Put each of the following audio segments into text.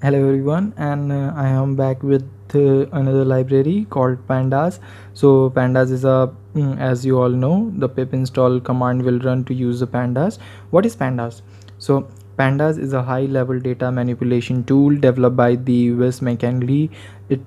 Hello everyone, and I am back with another library called pandas. So pandas is as you all know, the pip install command will run to use the pandas. What is pandas? So pandas is a high level data manipulation tool developed by the US McKinley. It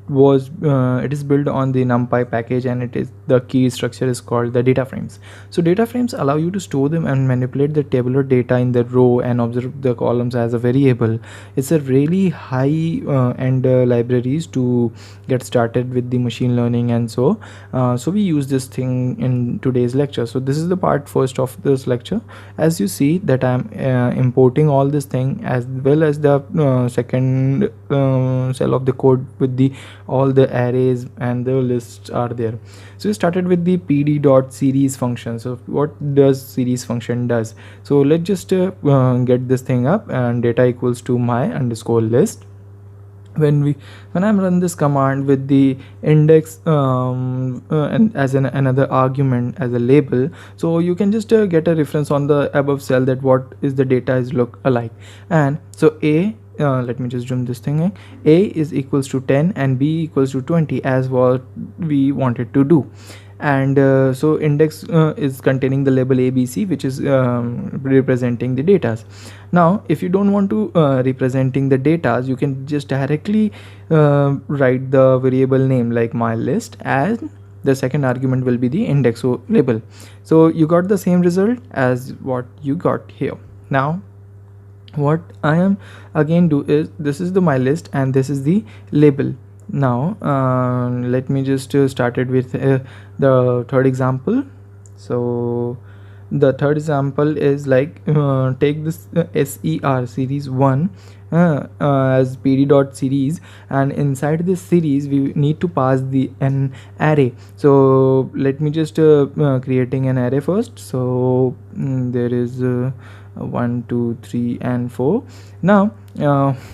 is built on the NumPy package, and it is the key structure is called the data frames. So data frames allow you to store them and manipulate the tabular data in the row and observe the columns as a variable. It's a really high end libraries to get started with the machine learning, and so we use this thing in today's lecture. So this is the part first of this lecture. As you see that I'm importing all this thing as well as the second cell of the code with the all the arrays and the lists are there. So we started with the pd.series function. So what does series function does? So let's just get this thing up, and data equals to my underscore list. When I'm run this command with the index and as another argument as a label, so you can just get a reference on the above cell that what is the data is look alike. And so let me just zoom this thing in. A is equals to 10 and B equals to 20 as what we wanted to do. And so index is containing the label ABC, which is representing the data. Now if you don't want to representing the data, you can just directly write the variable name like my list, and the second argument will be the index so label. So you got the same result as what you got here. Now what I am again do is, this is the my list and this is the label. Now let me just start it with the third example. So the third example is like take this ser series 1 as pd.series, and inside this series we need to pass an array. So let me just creating an array first. So there is 1 2 3 and 4. Now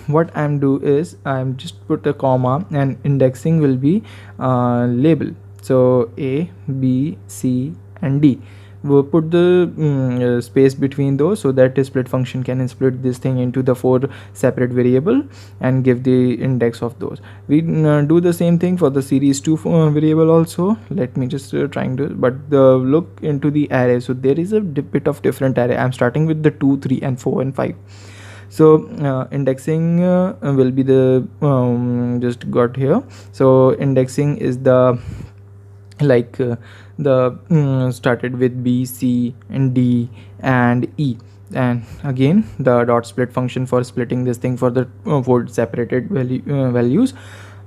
what I'm do is I'm just put a comma, and indexing will be label. So A, B, C and D. We'll put the space between those so that the split function can split this thing into the 4 separate variable and give the index of those. We do the same thing for the series 2 variable also. Let me just trying to, but the look into the array. So there is a bit of different array. I'm starting with the 2 3 and 4 and 5. So indexing will be the just got here. So indexing is the like started with B, C and D and E, and again the dot split function for splitting this thing for the 4 separated values.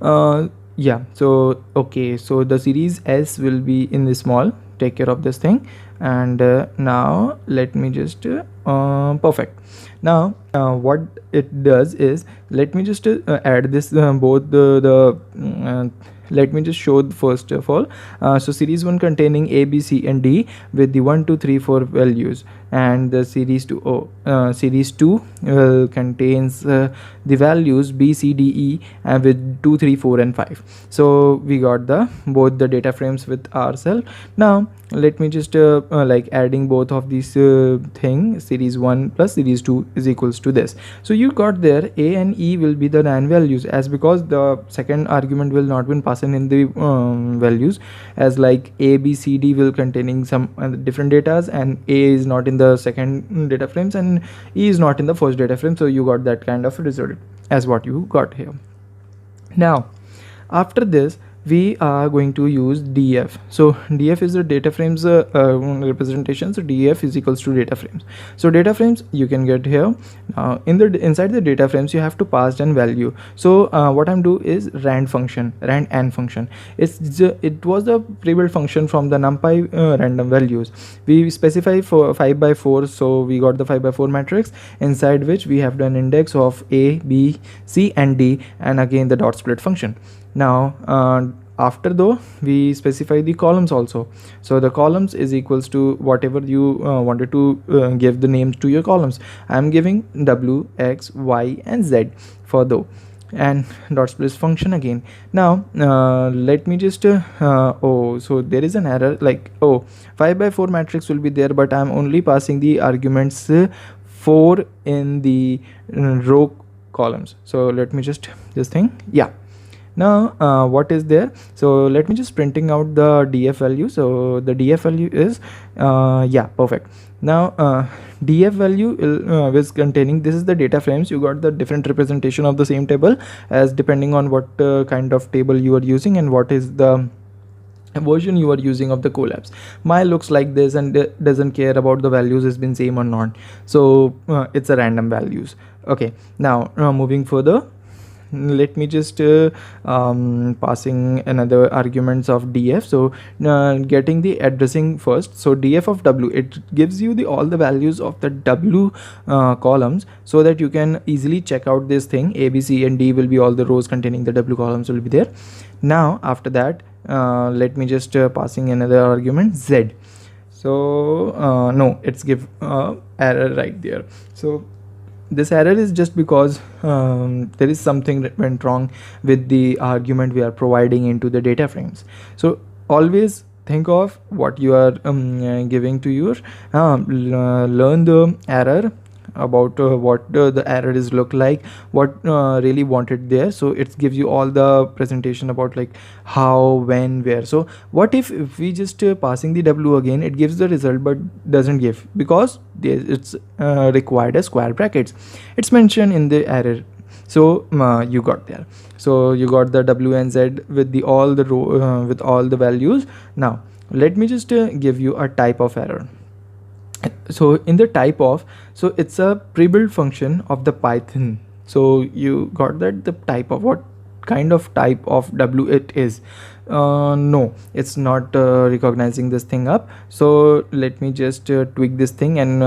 Yeah, so okay, so the series S will be in the small, take care of this thing. And now let me just perfect. Now what it does is, let me just add this both the let me just show first of all. So series 1 containing A, B, C and D with the 1 2 3 4 values, and the series 2 series 2 contains the values B, C, D, E and with 2 3 4 and 5. So we got the both the data frames with ourselves. Now let me just like adding both of these thing, series 1 plus series 2 is equals to this. So you got there A and E will be the NaN values, as because the second argument will not been passed in the values, as like A, B, C, D will containing some different datas, and A is not in the second data frames and E is not in the first data frame. So you got that kind of result as what you got here. Now after this we are going to use df. So df is the data frames representation. So df is equals to data frames. So data frames you can get here. Inside the data frames you have to pass an value. So what I'm do is rand and function. It was the pre-built function from the numpy random values. We specify for 5 by 4. So we got the 5 by 4 matrix, inside which we have done index of A, B, C and D, and again the dot split function. Now after though we specify the columns also. So the columns is equals to whatever you wanted to give the names to your columns. I am giving W, X, Y and Z for though, and dot split function again. Now let me just oh, so there is an error, like 5 by 4 matrix will be there, but I'm only passing the arguments 4 in the row columns. So let me just this thing, yeah. Now what is there, so let me just printing out the df value. So the df value is yeah, perfect. Now df value is containing, this is the data frames. You got the different representation of the same table as depending on what kind of table you are using and what is the version you are using of the collabs. My looks like this and doesn't care about the values has been same or not, so it's a random values. Okay, now moving further, let me just passing another arguments of df. So getting the addressing first, so df of w, it gives you the all the values of the w columns, so that you can easily check out this thing. A, b, c and d will be all the rows containing the w columns will be there. Now after that let me just passing another argument z. So no, it's give error right there. So this error is just because there is something that went wrong with the argument we are providing into the data frames. So always think of what you are giving to your learn the error about what the error is look like, what really wanted there. So it gives you all the presentation about like how, when, where. So what if we just passing the w again, it gives the result but doesn't give, because it's required as square brackets, it's mentioned in the error. So you got there, so you got the w and z with the all the row with all the values. Now let me just give you a type of error. So in the type of, so it's a pre-built function of the python. So you got that the type of what kind of type of w it is. No, it's not recognizing this thing up. So let me just tweak this thing and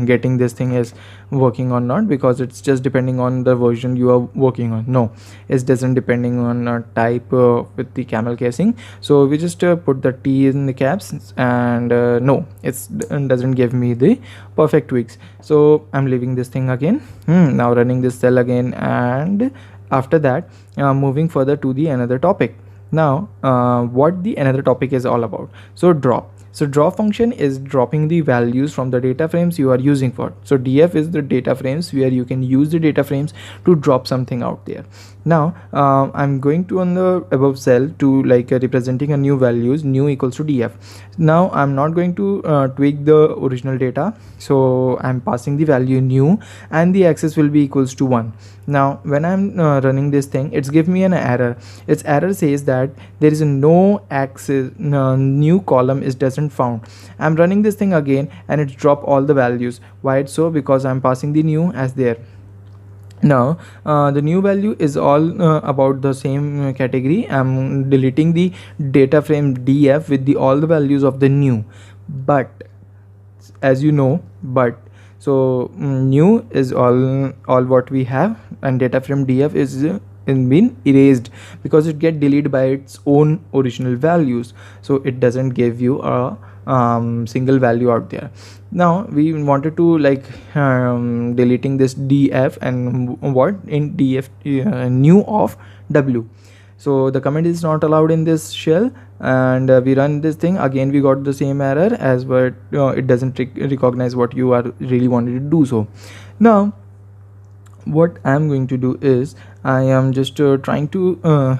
getting this thing is working or not, because it's just depending on the version you are working on. No, it doesn't depending on type with the camel casing. So we just put the t in the caps and no, it's doesn't give me the perfect tweaks. So I'm leaving this thing again. Now running this cell again, and after that moving further to the another topic. Now what the another topic is all about, so drop. So drop function is dropping the values from the data frames you are using for. So df is the data frames where you can use the data frames to drop something out there. Now I'm going to on the above cell to like representing a new values, new equals to df. Now I'm not going to tweak the original data, so I'm passing the value new and the axis will be equals to 1. Now when I'm running this thing, it's give me an error. Its error says that there is no axis, new column is doesn't found. I'm running this thing again and it's drop all the values. Why it's so? Because I'm passing the new as there. Now the new value is all about the same category. I'm deleting the data frame df with the all the values of the new, but as you know, but so new is all what we have, and data frame df is been erased because it get deleted by its own original values, so it doesn't give you a single value out there. Now we wanted to like deleting this df and what in df new of w. So the comment is not allowed in this shell, and we run this thing again, we got the same error as what it doesn't recognize what you are really wanted to do. So now what I'm going to do is I am just trying to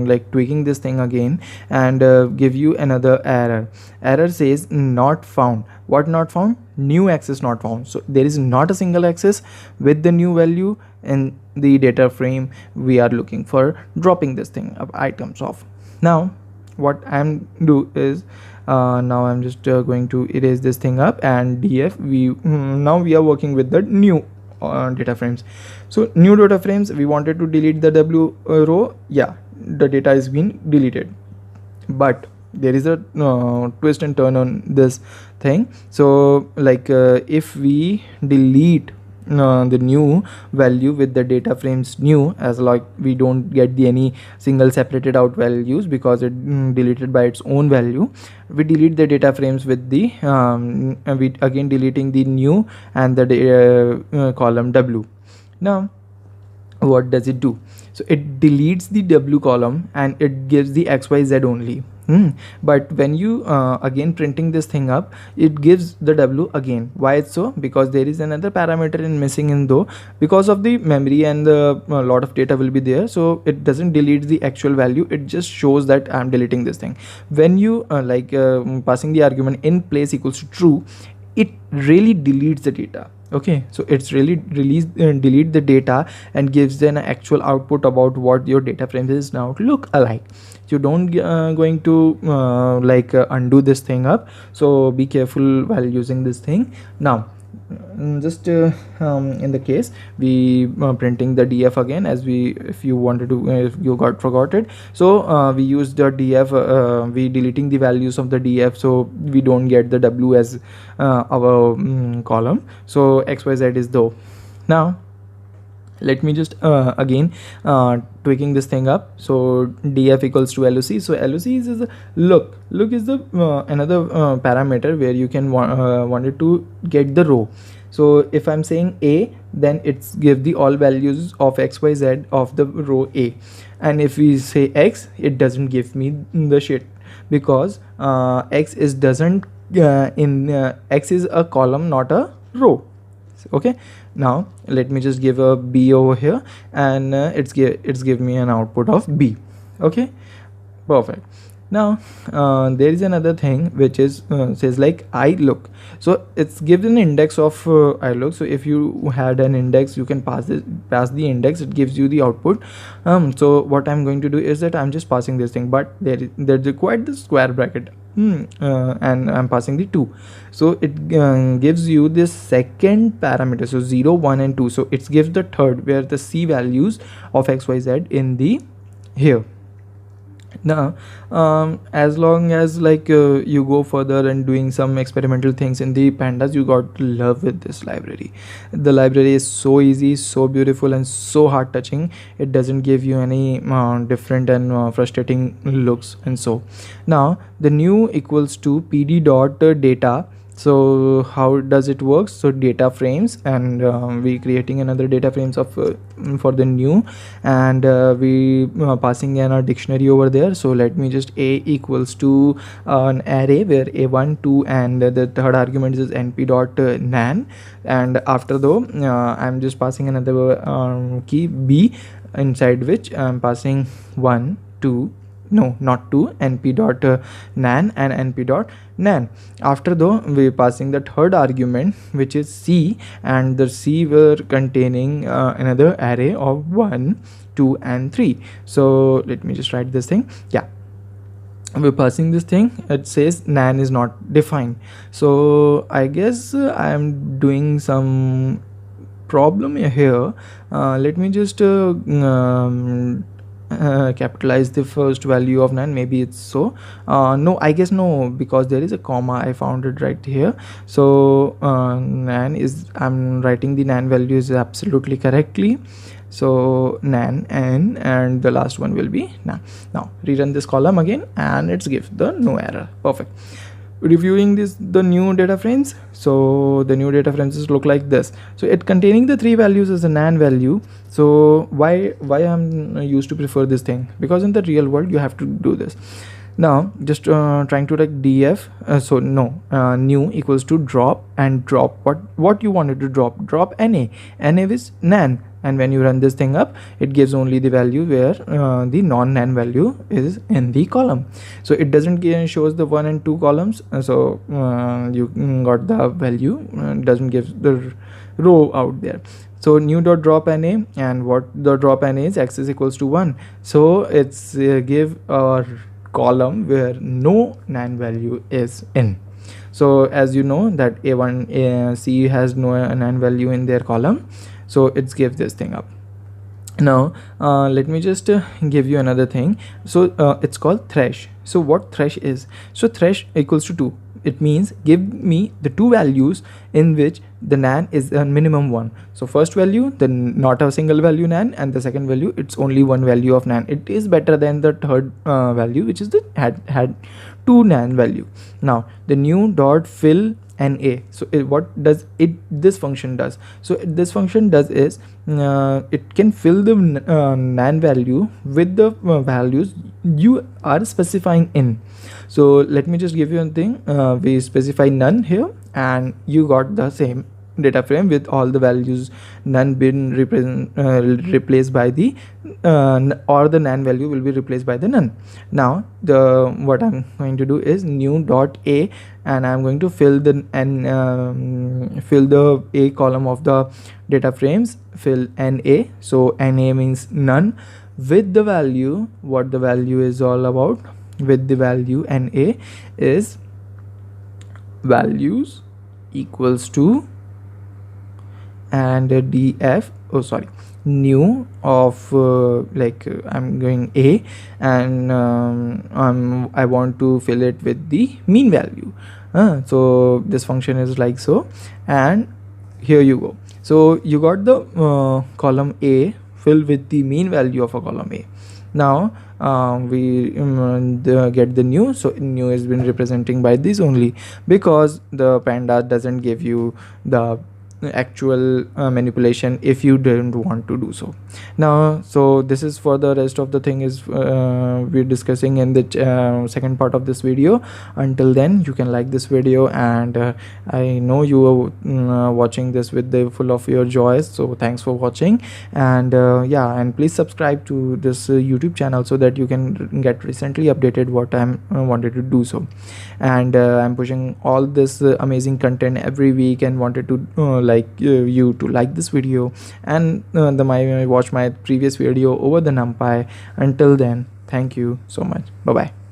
like tweaking this thing again and give you another error. Error says not found. What not found? New axis not found. So there is not a single axis with the new value in the data frame we are looking for dropping this thing of items of. Now what I'm do is now I'm just going to erase this thing up, and df we now we are working with the new data frames. So new data frames, we wanted to delete the w row. Yeah, the data is being deleted, but there is a twist and turn on this thing. So like if we delete the new value with the data frames new, as like we don't get the any single separated out values because it deleted by its own value, we delete the data frames with the we again deleting the new and the column w. Now what does it do? So it deletes the w column and it gives the xyz only. But when you again printing this thing up, it gives the w again. Why it's so? Because there is another parameter in missing in though, because of the memory and the lot of data will be there, so it doesn't delete the actual value, it just shows that I'm deleting this thing. When you passing the argument in place equals to true, it really deletes the data. Okay, so it's really delete the data and gives an actual output about what your data frame is now to look alike. You don't going to undo this thing up, so be careful while using this thing. Now just in the case we printing the df again, as we, if you wanted to, if you got forgot it, so we use the df, we deleting the values of the df, so we don't get the w as our column. So xyz is though. Now let me just again tweaking this thing up. So df equals to loc. So loc is a look is the another parameter where you can wanted to get the row. So if I'm saying a, then it's give the all values of xyz of the row a, and if we say x, it doesn't give me the shit, because x is doesn't x is a column, not a row. Okay, now let me just give a b over here, and it's give me an output of b. Okay, perfect. Now there is another thing which is says like I look. So it's given an index of I look. So if you had an index, you can pass the index, it gives you the output. So what I'm going to do is that I'm just passing this thing, but there required the square bracket, and I'm passing the 2. So it gives you this second parameter, so 0, 1 and 2. So it gives the third, where the c values of xyz in the here. Now as long as you go further and doing some experimental things in the pandas, you got to love with this library. The library is so easy, so beautiful, and so heart touching. It doesn't give you any different and frustrating looks. And so now the new equals to pd dot data. So how does it work? So data frames, and we creating another data frames of for the new, and we passing in our dictionary over there. So let me just a equals to an array where a1 2 and the third argument is np dot nan, and after though I'm just passing another key b, inside which I'm passing 1 2, no not 2, np dot nan and np dot nan. After though we're passing the third argument, which is c, and the c were containing another array of 1 2 and 3. So let me just write this thing. Yeah, we're passing this thing, it says nan is not defined. So I guess I am doing some problem here. Let me just capitalize the first value of nan. Maybe it's so no, I guess no, because there is a comma, I found it right here. So nan is, I'm writing the nan value is absolutely correctly. So nan n, and the last one will be nan. Now rerun this column again, and it's give the no error. Perfect. Reviewing the new data frames. So the new data frames look like this. So it containing the 3 values as a nan value. So why I'm used to prefer this thing, because in the real world you have to do this. Now just trying to like df, so no, new equals to drop, and drop what you wanted to drop na is nan, and when you run this thing up, it gives only the value where the non-nan value is in the column. So it doesn't shows the 1 and 2 columns. So you got the value, doesn't give the row out there. So new dot drop na, and what the drop na is, x is equals to 1. So it's give a column where no nan value is in. So as you know that a1 c has no nan value in their column, so it's give this thing up. Now let me just give you another thing. So it's called thresh. So what thresh is? So thresh equals to 2. It means give me the 2 values in which the nan is a minimum 1. So first value, the not a single value nan, and the second value, it's only 1 value of nan. It is better than the third value, which is the had 2 nan value. Now the new dot fill na. So what does it this function does? So this function does is it can fill the nan value with the values you are specifying in. So let me just give you a thing. We specify none here, and you got the same data frame with all the values, none been replaced by the or the nan value will be replaced by the none. Now the what I'm going to do is new dot a, and I'm going to fill the fill the a column of the data frames, fill na. So na means none with the value, what the value is all about, with the value na is values equals to, and df, oh sorry, new of I'm going a, and I want to fill it with the mean value. So this function is like so, and here you go. So you got the column a filled with the mean value of a column a. Now we get the new. So new has been representing by this only, because the panda doesn't give you the actual manipulation if you don't want to do so. Now so this is for the rest of the thing is we're discussing in the second part of this video. Until then, you can like this video, and I know you are watching this with the full of your joys, so thanks for watching. And yeah, and please subscribe to this YouTube channel so that you can get recently updated what I'm wanted to do so. And I'm pushing all this amazing content every week, and wanted to you to like this video, and watch my previous video over the numpy. Until then, thank you so much. Bye bye.